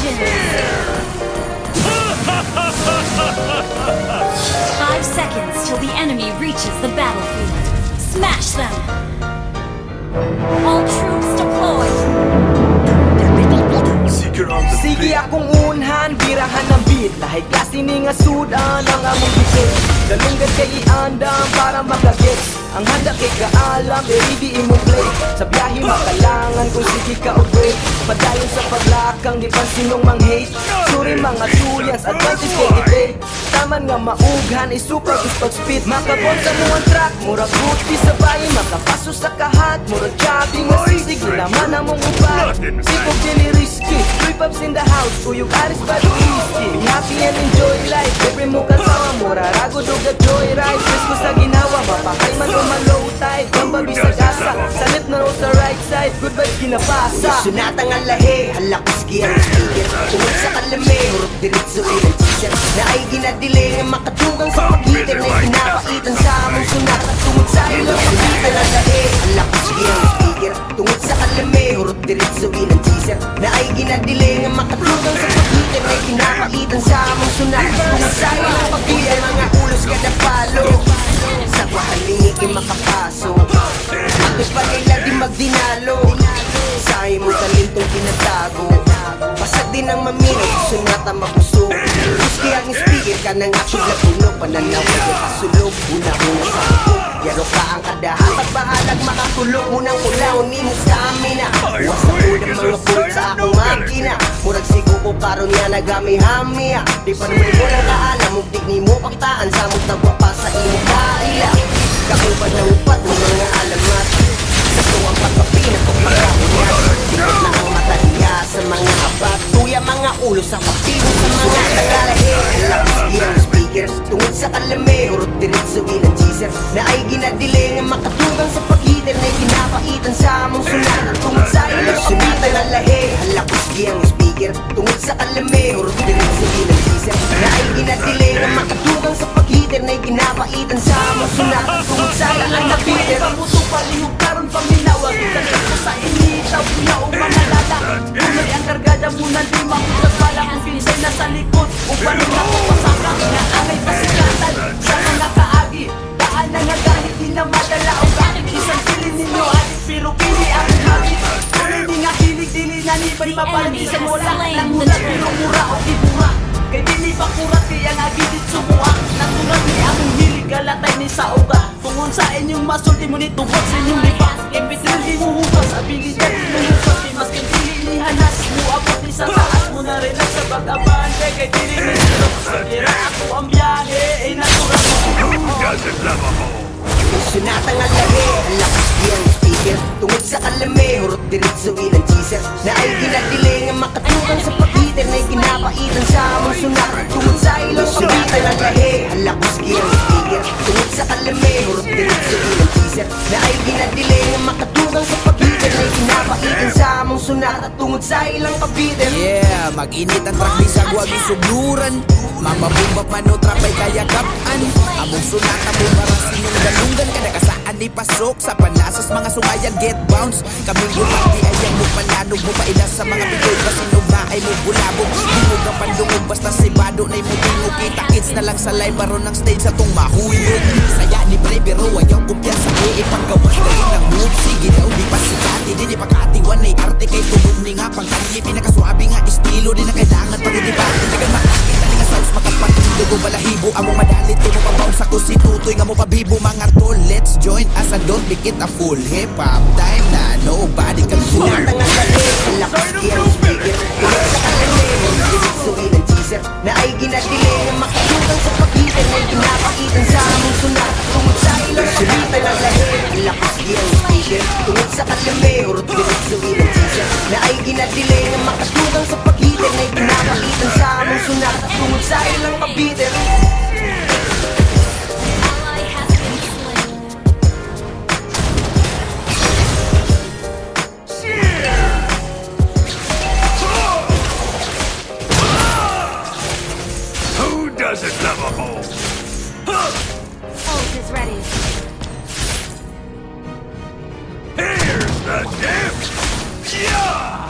5 seconds till the enemy reaches the battlefield. Smash them! All troops deployed! Sige akong unhan, birahan ng beat. Lahat klase ni nga sudan ang among bigay. Dalungan kay iandam para makagets. Ang handa kay kaalam, ready imong play. Sa biyahe makalangan kung sige ka o break. Padayon sa paglakang, di pansin nung mang-hate. Suri mga tulyans, advantage kay i-take. Taman nga maughan, super gusto speed. Makabon sa muang track, murag buti sa bayi. Makapaso sa kahat, murag chopping nga sisig. Naman na mong upat, sipog dili risky. Three pups in the house, uyog aris ba do whiskey. Be happy and enjoy life, every mo kasama. Mura rago duga joyride, Christmas sa ginawa. Mapakay man o ma-low tide, gambabi sa gasa. Salit na road sa right side, good vibes ginapasa. Sunatang ang lahi, halakuski ang speaker. Tungod sa kalame, hurot diritso ilang teaser. Na ay ginadiling ang makadugang sa pagitan. Na pinapaitan sa among sunat at tungod sa ilang pagitan ang lahi, halakuski ang speaker. Tungod sa kalame, hurot diritso ilang teaser. Na ay ginadiling ang makadugang sa pagitan. Na pinapaitan sa among sunat at tungod sa ilang pagitan. Mga ulos kada palo, sa kwahalingi makapaso. Bakit pa nila di magdinalo? Sahi mo talentong pinatago. Pasag din ang mamino, sunata mapuso. Gusti ang speaker ka ng action na puno. Pananawag yung kasulog, una-una sa buko. Yaro ka ang kadahat at bahalag makatulog. Unang ulaw ni mo sa amin na huwas na ulang mga bulot sa akong makina. Murag sigo ko karon nga nagami-hami. Di pa naman mo nang kaalam, mugdik ni mo pakitaan. Samot na pa sa imo kaila. Kakubad na upat ng mga alamat. Sa tuwang pagpapina kong pagkakunyat. Tikot na ang mata niya sa mga abat. Tuya mga ulo sa papigo sa mga nagalahe. Lakas ginang speaker, tungod sa kalame. Hurot diritso ilang teaser. Na ay ginadiling ang makatugang sa pagitan. Na kinapaitan sa among sunat. Tungod sa ilang sunatan ang lahe. Lakas ginang speaker, tungod sa kalame. Hurot diritso ilang teaser. Na ay ginadiling ang makatugang sa pagitan. Na kinapaitan sa among sunat. Tungod sa ilang napitin. Pamuto palihog karon paminawag. Tagkat ko sa initaw, kuya o mga lala. Tunay ang kargada muna di makutas. Pala kong pinsay na sa likod. Upan na ako pasakang na angay pasikatan. Sa mga kaagi, daan na nga kahit di na madala. O bakit isang silin ninyo adik pero pili ang habit. Tunay di nga hilig dili na ni ba'y mapalisan. Wala lang muna pero mura o ibura. Kay dili bakurat kaya nga gidit sumuha. Natural ni among hilig galatay ni sa uga. Tungon sa inyong masulti mo nito sa inyong lipa. Imbitrin di mo hugas, abilidad di mo hugas. Di mas kay dili ni hanas mo abot ni sa taas mo na rin sa pag-abante. Kay dili ni sirok sa dira ako ang biyahe. Ay natural mo. Sunatang ang lahi, lakas iyang speaker. Tungod sa kalame, hurot diritso ilang teaser. Na ay ginadiling ang makatugang sa pagitan. Na ginapaitan sa among sunat. Tungod sa ilang pagitan ang lahi, lakas iyang speaker. Tungod sa kalame, hurot diritso ilang teaser. Na ay ginadiling ang makatugang sa pagitan. Na ginapaitan sa among sunat. Tungod sa ilang pagitan. Yeah, mag-init ang track di sa guwag isugluran. Mapabumbap man o trap ay kayakapan. Among sunat, among parang sinyong galunggan. Kada kasaan di pasok sa panlasas mga sumayang get bounce. Kaming bumati ay ang mo pananog mo pailas sa mga bigoy. Pasinog na ay mo bulabog. Hingog ang pandungog basta sibado na mo tingog. Kita kids na lang sa live baron ng stage sa tong mahuyog. Saya ni pre pero ayaw kumpiyansa ko ipanggawas na yun ang move. Sige daw di pa sikati di di pakatiwan ay arte kay tugog ni nga pangkali. Pinakaswabe nga estilo di na kailangan pag-debate. Tagal makakita ni nga sauce makapatidugo balahibo. Among madalit mo pabounce ako si tutoy nga mo pabibo mga tol. Let's join as a don't make it a full hip-hop time na nobody can fool. Sunatang ang lahi, lakas iyang speaker. Tungod sa kalame, hurot diritso ilang teaser. Na ay ginadiling ang makatugang sa pagitan. Na pinapaitan sa among sunat. Tungod sa ilang sunatan ang lahi, lakas iyang speaker. Tungod sa kalame, hurot diritso ilang teaser. Na ay ginadiling ang makatugang sa pagitan. Na pinapaitan sa among sunat. Tungod sa ilang pagitan. Ally has been slain. Who doesn't love a hole? Ult is ready. Here's the dip! Yeah!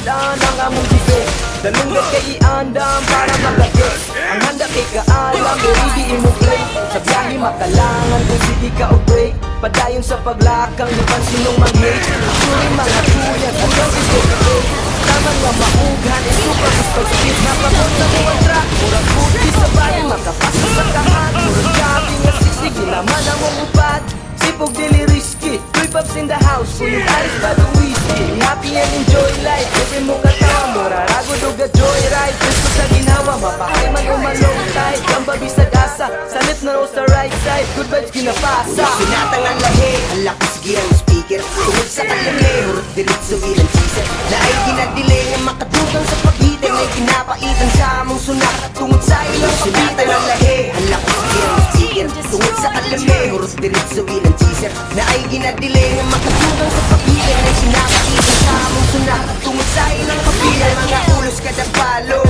sudan ang among defense. Dalungan kay iandam para magagets. Ang handa kay kaalam, ready imo play. Sa biyahe makalangan kung sige ka o break. Padayon sa paglakang, di pansinong mag-hate. Suri mga tuyag, hanggang i-take. Tama nga maughan, isupa sa pag-speed. Napagod na mo ang track, murag puti sa bali. Makapasok sa kahat, murag gabi nga sisig. Ilaman ang mong upad, sipog dili risky. Three pups in the house, punyong aris ba the whiskey. Be happy and enjoy life, every mong katawa. Murarago duga joyride, gusto sa ginawa. Mapahay man o malong tide, ang babi sa gasa. Salit na sa right side, good vibes kinapasa. Sinatang ang lahi, ang lakas girang speaker. Tungod sa kalami, hurot diritso ilang teaser. Na ay ginadiling ang makatugang sa pagitan. Ay kinapaitan sa among sunak at tungod sa ilang pagitan. Ang lahi, ang lakas girang speaker. Tungod sa kalami, hurot diritso ilang teaser. Na ay ginadiling ang makatugang sa pagitan. Ay kinapaitan sa among sunak at tungod sa ilang pagitan. Mga ulos kada palo,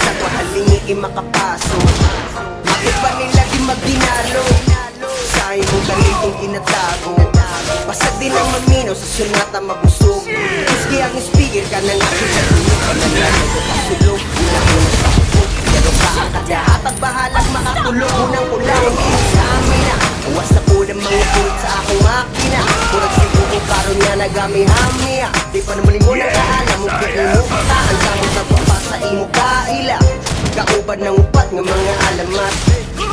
sa kahalingi makapaso. Bakit ba nila di magdinalo? Sa imong galitong tinatago. Pasag din ang maminaw sa sunata mabusog. Iski ang speaker ka ng aking katulog. Pananalo ko pasulog, ulang mo sa hukog. Pero kaakadahat at bahalag makatulog. Unang ulang sa amin na awas na po ng mga tulad sa akong makina. Kurag siguro karon nga nagami-hami. Di pa naman mo na kaalam mo kaya mo pataan sa mo sa papasa imo kaila. Kauban ng upat ng mga alamat.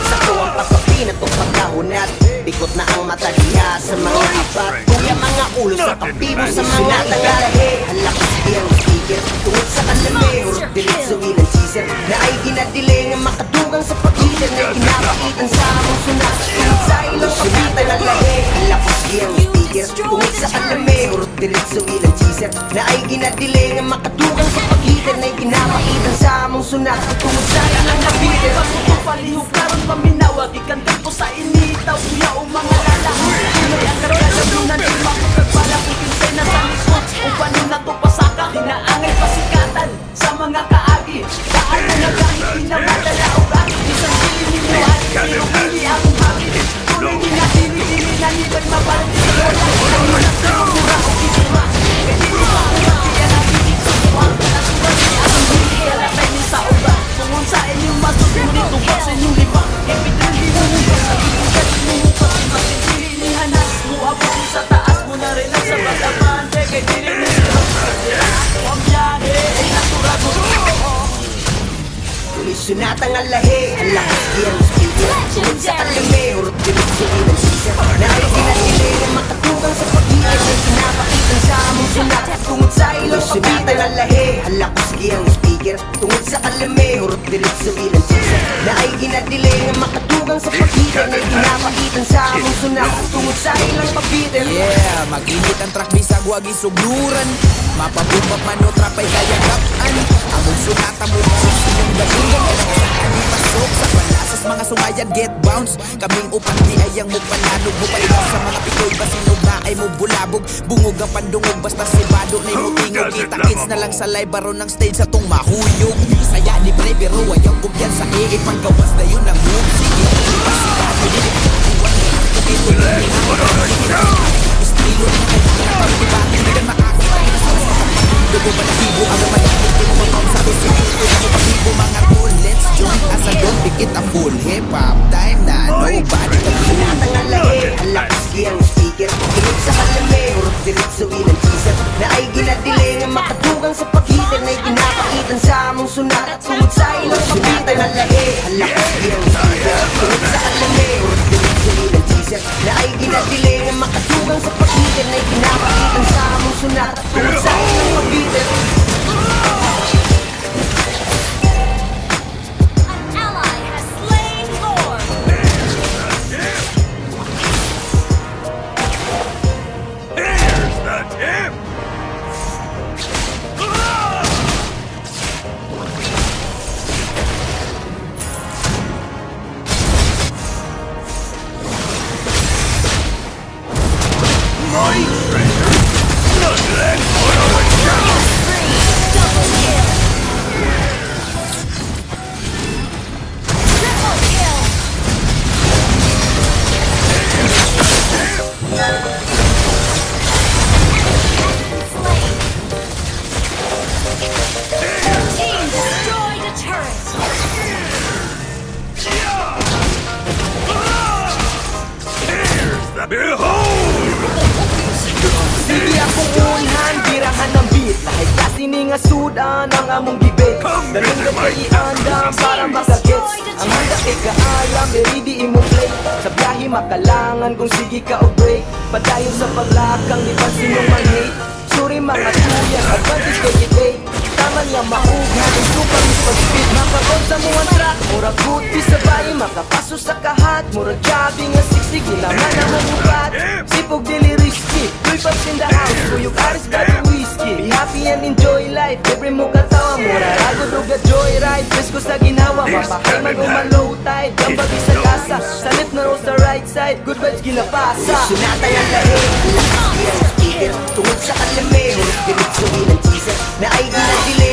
Sa tuwang pagkapinat o pagkahunat. Bikot na ang mata diha sa mga apat. Kuya mga ulo sa kapibo sa mga tagalahe. Halakas iyang speaker. Tungod sa kalami, hurot diritso ilang teaser. Na ay ginadiling ang makadugang sa pagitan. Ay kinapaitan sa among sunak. Tungod sa ilang pagitan ang lahe. Halakas iyang speaker. Tungod sa kalami, hurot diritso ilang teaser. Na ay ginadiling ang makadugang sa pagitan. Ay kinapaitan sa among sunak. Tungod sa ilang pagitan. Pasok palihog karon paminawag. Ikantan ko sa initaw, kuya o mga lalaki. Pinoy ang karalalunan, di makapagpala. Kung kinsay na sa likod, upano na to pasaka. Dinaangay pasikatan sa mga kaagi. Daan na nagahit, pinamadala o bakit. Isang sili ninyo at pero pili akong hagit. Tuloy dinatili-dili na nibay mabalit. Wala ko lang yun at mura o kinima. Kaya di pa ko magkaya nabinig sa buwang. Nasulat ni akong hindi kalatay ni sa uba. Tungon sa inyong masubing dito ba sa inyong lipa. Epitril di mo mo sa bigat mo mo pati matitili ni Hanas. Muabot sa taas mo na rin sa batabante. Kay dili ni ang biyahe ay naturado. Sunatang ang lahi, ang lakas iyang speaker. Tungod sa kalami, hurot diritso ilang teaser. Na ay ginadiling ang makatugang sa pagitan. Ay kinapaitan sa among sunak at tungod sa ilang pagitan. Ang lahi, ang lakas iyang speaker. Tungod sa kalami, hurot diritso ilang teaser. Na ay ginadiling ang makatugang sa pagitan. Ay kinapaitan sa among sunak at tungod sa ilang pagitan. Yeah, mag-init ang track bisag wag isugluran. Mapabubak man o trapay kayakapan. Among sunata mo para sinyong galungan. Kadakasaan ipasok sa palasas mga sumayan get bounce. Kaming upang di ayang mo pananog. Mupailaw sa mga pikoy basinog na ay mo bulabog. Bungog ang pandungog basta sibado na mo tingog. Kita kids na lang sa live baro ng stage sa tong mahuyog. Saya ni pre pero ayaw kumpiyan sa ipanggawas na yun ang move. Sige, pasikado din iwan na ang kumito. Estilo na kailangan pag-iba. Hindi ka makakita na sa dugo ba nahibo ang malamit din mo ang sabi siguro na mo pahibo mga tol. Let's join as a don't pikit a full hip-hop time na nobody can do. Sunatang ang lahi, ang lakas iyang speaker. Tungod sa kalami, hurot diritso ilang teaser. Na ay ginadiling ang makatugang sa pagitan. Ay kinapaitan sa among sunak at tungod sa ilang pagitan. Ang lahi, ang lakas iyang speaker. Tungod sa kalami, hurot diritso ilang teaser. Na ay ginadiling ang makatugang sa pagitan. Ay kinapaitan sa among ni nga sudan ang among debate. Dalunggan kay iandam para makagets. Ang handa kay kaalam, ready imong play. Sa biyahe makalangan kung sige ka o break. Padayon sa paglakang, di pansin yung man-hate. Suri mga tuyan, advantage kay i-take. Taman nga maughan, ang supang ipag-speed. Mapagod sa muang track, murag buti sa bayi. Makapaso sa kahat, murag jabi nga siksig. Nilaman ang mamukat, sipog dili risky. Three pups in the house, kuyog aris body whiskey. Be happy and enjoy life, every mo katawa. Mura rago druga joyride, presko sa ginawa. Mapahay man umalow tide, gambagi sa kasa. Sa left na row sa right side, good vibes ginapasa. Sunatay ang lahig, ang lakas gear, speaker. Tungod sa kalame, hurot diretso ng cheeser. Na ay ginadili